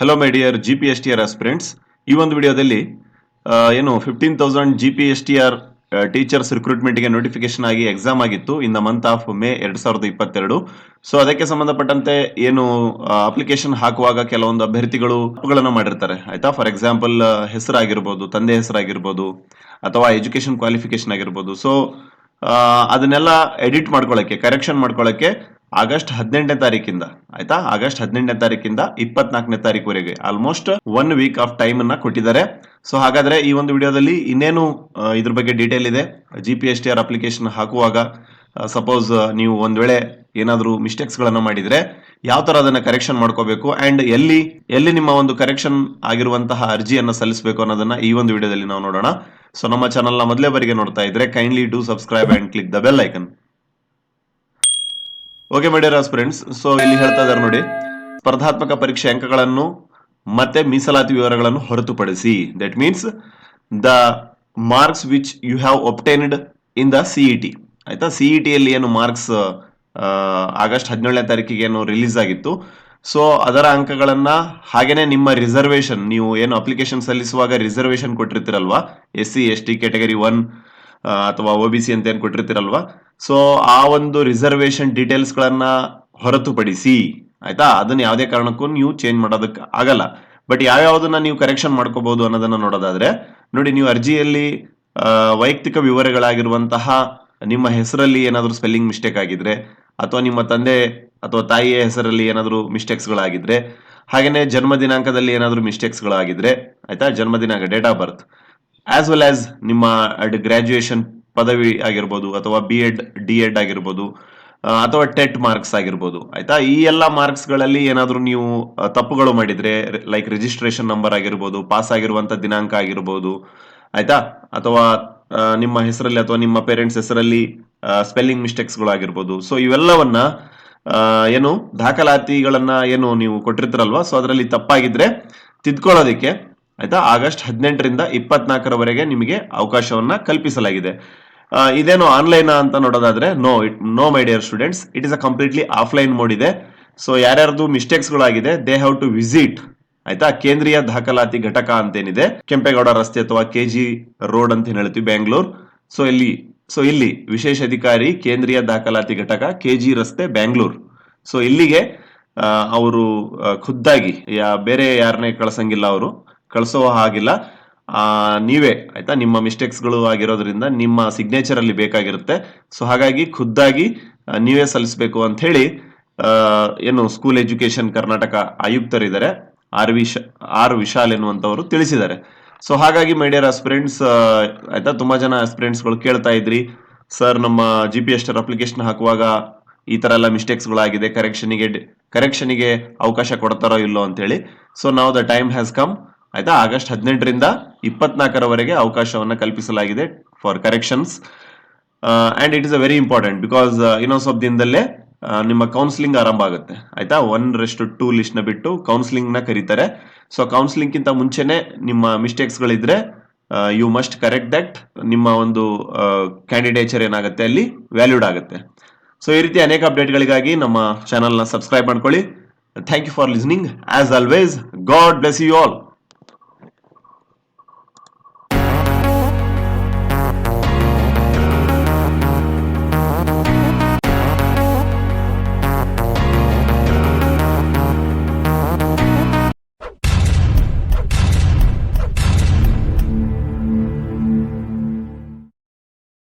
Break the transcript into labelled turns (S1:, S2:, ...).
S1: Hello my dear Gpstr aspirants. ಈ ಒಂದು ವಿಡಿಯೋದಲ್ಲಿ ಏನು 15,000 Gpstr ಟೀಚರ್ಸ್ ರಿಕ್ರೂಟ್ಮೆಂಟ್ಗೆ ನೋಟಿಫಿಕೇಶನ್ ಆಗಿ ಎಕ್ಸಾಮ್ ಆಗಿತ್ತು in the month of May 2022. So ಅದಕ್ಕೆ ಸಂಬಂಧಪಟ್ಟಂತೆ ಏನು ಅಪ್ಲಿಕೇಶನ್ ಹಾಕುವಾಗ ಕೆಲವೊಂದು ಅಭ್ಯರ್ಥಿಗಳು ತಪ್ಪುಗಳನ್ನು ಮಾಡಿರ್ತಾರೆ ಆಯ್ತಾ. ಫಾರ್ ಎಕ್ಸಾಂಪಲ್ ಹೆಸರಾಗಿರ್ಬೋದು, ತಂದೆ ಹೆಸರಾಗಿರ್ಬೋದು, ಅಥವಾ ಎಜುಕೇಶನ್ ಕ್ವಾಲಿಫಿಕೇಶನ್ ಆಗಿರ್ಬೋದು. ಸೊ ಅದನ್ನೆಲ್ಲ ಎಡಿಟ್ ಮಾಡ್ಕೊಳ್ಳಕ್ಕೆ, ಕರೆಕ್ಷನ್ ಮಾಡ್ಕೊಳ್ಳಕ್ಕೆ ಆಗಸ್ಟ್ 18ನೇ ತಾರೀಕಿಂದ ಆಯ್ತಾ, ಆಗಸ್ಟ್ 18ನೇ ತಾರೀಕಿಂದ 24ನೇ ತಾರೀಕುವರೆಗೆ ಆಲ್ಮೋಸ್ಟ್ 1 ವೀಕ್ ಆಫ್ ಟೈಮ್ ಅನ್ನ ಕೊಟ್ಟಿದ್ದಾರೆ. ಸೊ ಹಾಗಾದ್ರೆ ಈ ಒಂದು ವಿಡಿಯೋದಲ್ಲಿ ಇನ್ನೇನು ಇದ್ರ ಬಗ್ಗೆ ಡೀಟೇಲ್ ಇದೆ. Gpstr ಅಪ್ಲಿಕೇಶನ್ ಹಾಕುವಾಗ ಸಪೋಸ್ ನೀವು ಒಂದ್ ವೇಳೆ ಏನಾದ್ರೂ ಮಿಸ್ಟೇಕ್ಸ್ ಗಳನ್ನ ಮಾಡಿದ್ರೆ ಯಾವ ತರ ಅದನ್ನ ಕರೆಕ್ಷನ್ ಮಾಡ್ಕೋಬೇಕು ಅಂಡ್ ಎಲ್ಲಿ ನಿಮ್ಮ ಒಂದು ಕರೆಕ್ಷನ್ ಆಗಿರುವಂತಹ ಅರ್ಜಿಯನ್ನ ಸಲ್ಲಿಸಬೇಕು ಅನ್ನೋದನ್ನ ಈ ಒಂದು ವಿಡಿಯೋದಲ್ಲಿ ನಾವು ನೋಡೋಣ. ಸೊ ನಮ್ಮ ಚಾನಲ್ ನ ಮೊದಲೇ ಬಾರಿಗೆ ನೋಡ್ತಾ ಇದ್ರೆ kindly do subscribe and click the bell icon. Okay my dear friends, so ಇಲ್ಲಿ ಹೇಳ್ತಾ ಇದ್ದಾರೆ ನೋಡಿ, ಸ್ಪರ್ಧಾತ್ಮಕ ಪರೀಕ್ಷೆ ಅಂಕಗಳನ್ನು ಮತ್ತೆ ಮೀಸಲಾತಿ ವಿವರಗಳನ್ನು ಹೊರತುಪಡಿಸಿ, that means the marks which you have obtained in the CET ಆಯ್ತಾ. ಸಿಇಟಿ ಅಲ್ಲಿ ಏನು ಮಾರ್ಕ್ಸ್ ಆಗಸ್ಟ್ 17ನೇ ತಾರೀಕಿಗೆ ಏನು ರಿಲೀಸ್ ಆಗಿತ್ತು, ಸೊ ಅದರ ಅಂಕಗಳನ್ನ ಹಾಗೇನೆ ನಿಮ್ಮ ರಿಸರ್ವೇಶನ್, ನೀವು ಏನು ಅಪ್ಲಿಕೇಶನ್ ಸಲ್ಲಿಸುವಾಗ ರಿಸರ್ವೇಶನ್ ಕೊಟ್ಟಿರ್ತೀರಲ್ವಾ, SC ST ಕ್ಯಾಟಗರಿ 1 ಅಥವಾ OBC ಅಂತ ಏನ್ ಕೊಟ್ಟಿರ್ತೀರಲ್ವಾ, ಸೊ ಆ ಒಂದು ರಿಸರ್ವೇಶನ್ ಡೀಟೇಲ್ಸ್ ಗಳನ್ನ ಹೊರತುಪಡಿಸಿ ಆಯ್ತಾ, ಅದನ್ನ ಯಾವುದೇ ಕಾರಣಕ್ಕೂ ನೀವು ಚೇಂಜ್ ಮಾಡೋದಕ್ಕೆ ಆಗಲ್ಲ. ಬಟ್ ಯಾವ್ಯಾವುದನ್ನ ನೀವು ಕರೆಕ್ಷನ್ ಮಾಡ್ಕೋಬಹುದು ಅನ್ನೋದನ್ನ ನೋಡೋದಾದ್ರೆ ನೋಡಿ, ನೀವು ಅರ್ಜಿಯಲ್ಲಿ ವೈಯಕ್ತಿಕ ವಿವರಗಳಾಗಿರುವಂತಹ ನಿಮ್ಮ ಹೆಸರಲ್ಲಿ ಏನಾದರೂ ಸ್ಪೆಲ್ಲಿಂಗ್ ಮಿಸ್ಟೇಕ್ ಆಗಿದ್ರೆ, ಅಥವಾ ನಿಮ್ಮ ತಂದೆ ಅಥವಾ ತಾಯಿಯ ಹೆಸರಲ್ಲಿ ಏನಾದರೂ ಮಿಸ್ಟೇಕ್ಸ್ ಗಳಾಗಿದ್ರೆ, ಹಾಗೇನೆ ಜನ್ಮ ದಿನಾಂಕದಲ್ಲಿ ಏನಾದರೂ ಮಿಸ್ಟೇಕ್ಸ್ ಗಳಾಗಿದ್ರೆ ಆಯ್ತಾ, ಜನ್ಮ ದಿನಾಂಕ date of birth, as well as ನಿಮ್ಮ ಗ್ರಾಜುಯೇಷನ್ ಪದವಿ ಆಗಿರ್ಬೋದು, ಅಥವಾ B.Ed D.Ed ಆಗಿರ್ಬೋದು, ಅಥವಾ ಟೆಟ್ ಮಾರ್ಕ್ಸ್ ಆಗಿರ್ಬೋದು ಆಯ್ತಾ. ಈ ಎಲ್ಲ ಮಾರ್ಕ್ಸ್ ಗಳಲ್ಲಿ ಏನಾದ್ರೂ ನೀವು ತಪ್ಪುಗಳು ಮಾಡಿದ್ರೆ, ಲೈಕ್ ರಿಜಿಸ್ಟ್ರೇಷನ್ ನಂಬರ್ ಆಗಿರ್ಬೋದು, ಪಾಸ್ ಆಗಿರುವಂತ ದಿನಾಂಕ ಆಗಿರ್ಬೋದು ಆಯ್ತಾ, ಅಥವಾ ನಿಮ್ಮ ಹೆಸರಲ್ಲಿ ಅಥವಾ ನಿಮ್ಮ ಪೇರೆಂಟ್ಸ್ ಹೆಸರಲ್ಲಿ ಸ್ಪೆಲ್ಲಿಂಗ್ ಮಿಸ್ಟೇಕ್ಸ್ ಗಳು ಆಗಿರ್ಬೋದು. ಸೊ ಇವೆಲ್ಲವನ್ನ ಏನು ದಾಖಲಾತಿಗಳನ್ನ ಏನು ನೀವು ಕೊಟ್ಟಿರ್ತೀರಲ್ವಾ, ಸೊ ಅದರಲ್ಲಿ ತಪ್ಪಾಗಿದ್ರೆ ತಿದ್ಕೊಳ್ಳೋದಿಕ್ಕೆ ಆಯ್ತಾ ಆಗಸ್ಟ್ 18ರಿಂದ 24ರವರೆಗೆ ನಿಮಗೆ ಅವಕಾಶವನ್ನ ಕಲ್ಪಿಸಲಾಗಿದೆ. ಇದೇನು ಆನ್ಲೈನ್ ಅಂತ ನೋಡೋದಾದ್ರೆ no my dear students, it is a completely offline mode ಇದೆ. ಸೊ ಯಾರ್ಯಾರ್ದು ಮಿಸ್ಟೇಕ್ಸ್ ಗಳಾಗಿದೆ ದೇ ಹ್ಯಾವ್ ಟು ವಿಸಿಟ್ ಆಯ್ತಾ ಕೇಂದ್ರೀಯ ದಾಖಲಾತಿ ಘಟಕ ಅಂತೇನಿದೆ, ಕೆಂಪೇಗೌಡ ರಸ್ತೆ ಅಥವಾ KG ರೋಡ್ ಅಂತ ಹೇಳ್ತೀವಿ, ಬೆಂಗಳೂರು. ಸೊ ಇಲ್ಲಿ ವಿಶೇಷ ಅಧಿಕಾರಿ ಕೇಂದ್ರೀಯ ದಾಖಲಾತಿ ಘಟಕ KG ರಸ್ತೆ ಬೆಂಗಳೂರು. ಸೊ ಇಲ್ಲಿಗೆ ಅವರು ಖುದ್ದಾಗಿ ಬೇರೆ ಯಾರನ್ನೇ ಕಳ್ಸಂಗಿಲ್ಲ, ಅವರು ಕಳಿಸೋ ಹಾಗಿಲ್ಲ, ನೀವೇ ಆಯ್ತಾ, ನಿಮ್ಮ ಮಿಸ್ಟೇಕ್ಸ್ ಗಳು ಆಗಿರೋದ್ರಿಂದ ನಿಮ್ಮ ಸಿಗ್ನೇಚರ್ ಅಲ್ಲಿ ಬೇಕಾಗಿರುತ್ತೆ. ಸೊ ಹಾಗಾಗಿ ಖುದ್ದಾಗಿ ನೀವೇ ಸಲ್ಲಿಸಬೇಕು ಅಂತ ಹೇಳಿ ಏನು ಸ್ಕೂಲ್ ಎಜುಕೇಶನ್ ಕರ್ನಾಟಕ ಆಯುಕ್ತರಿದ್ದಾರೆ, ಆರ್ ವಿಶಾಲ್ ಎನ್ನುವಂತವರು ತಿಳಿಸಿದ್ದಾರೆ. ಸೊ ಹಾಗಾಗಿ ಮೈ ಡಿಯರ್ ಆಸ್ಪಿರೆಂಟ್ಸ್ ಆಯ್ತಾ, ತುಂಬಾ ಜನ ಆಸ್ಪಿರೆಂಟ್ಸ್ ಗಳು ಕೇಳ್ತಾ ಇದ್ರಿ, ಸರ್ ನಮ್ಮ Gpstr ಅಪ್ಲಿಕೇಶನ್ ಹಾಕುವಾಗ ಈ ತರ ಎಲ್ಲ ಮಿಸ್ಟೇಕ್ಸ್ ಗಳಾಗಿದೆ, ಕರೆಕ್ಷನ್ಗೆ ಅವಕಾಶ ಕೊಡ್ತಾರೋ ಇಲ್ಲೋ ಅಂತ ಹೇಳಿ. ಸೊ ನಾವು ದ ಟೈಮ್ ಹ್ಯಾಸ್ ಕಮ್ ಆಯ್ತಾ, ಆಗಸ್ಟ್ 18ರಿಂದ 24ರವರೆಗೆ ಅವಕಾಶವನ್ನ ಕಲ್ಪಿಸಲಾಗಿದೆ for corrections. And it is a very important because ಇನ್ನೊಂದು ಸ್ವಲ್ಪ ದಿನದಲ್ಲೇ ನಿಮ್ಮ ಕೌನ್ಸಿಲಿಂಗ್ ಆರಂಭ ಆಗುತ್ತೆ ಆಯ್ತಾ. 1:2 ಲಿಸ್ಟ್ ನ ಬಿಟ್ಟು ಕೌನ್ಸಿಲಿಂಗ್ ನ ಕರೀತಾರೆ. ಸೊ ಕೌನ್ಸಿಲಿಂಗ್ ಗಿಂತ ಮುಂಚೆನೆ ನಿಮ್ಮ ಮಿಸ್ಟೇಕ್ಸ್ ಗಳಿದ್ರೆ ಯು ಮಸ್ಟ್ ಕರೆಕ್ಟ್ ದಟ್, ನಿಮ್ಮ ಒಂದು ಕ್ಯಾಂಡಿಡೇಚರ್ ಏನಾಗುತ್ತೆ ಅಲ್ಲಿ ವ್ಯಾಲ್ಯೂಡ್ ಆಗುತ್ತೆ. ಸೊ ಈ ರೀತಿ ಅನೇಕ ಅಪ್ಡೇಟ್ಗಳಿಗಾಗಿ ನಮ್ಮ ಚಾನಲ್ನ ಸಬ್ಸ್ಕ್ರೈಬ್ ಮಾಡ್ಕೊಳ್ಳಿ. Thank you for listening. As always, God bless you all.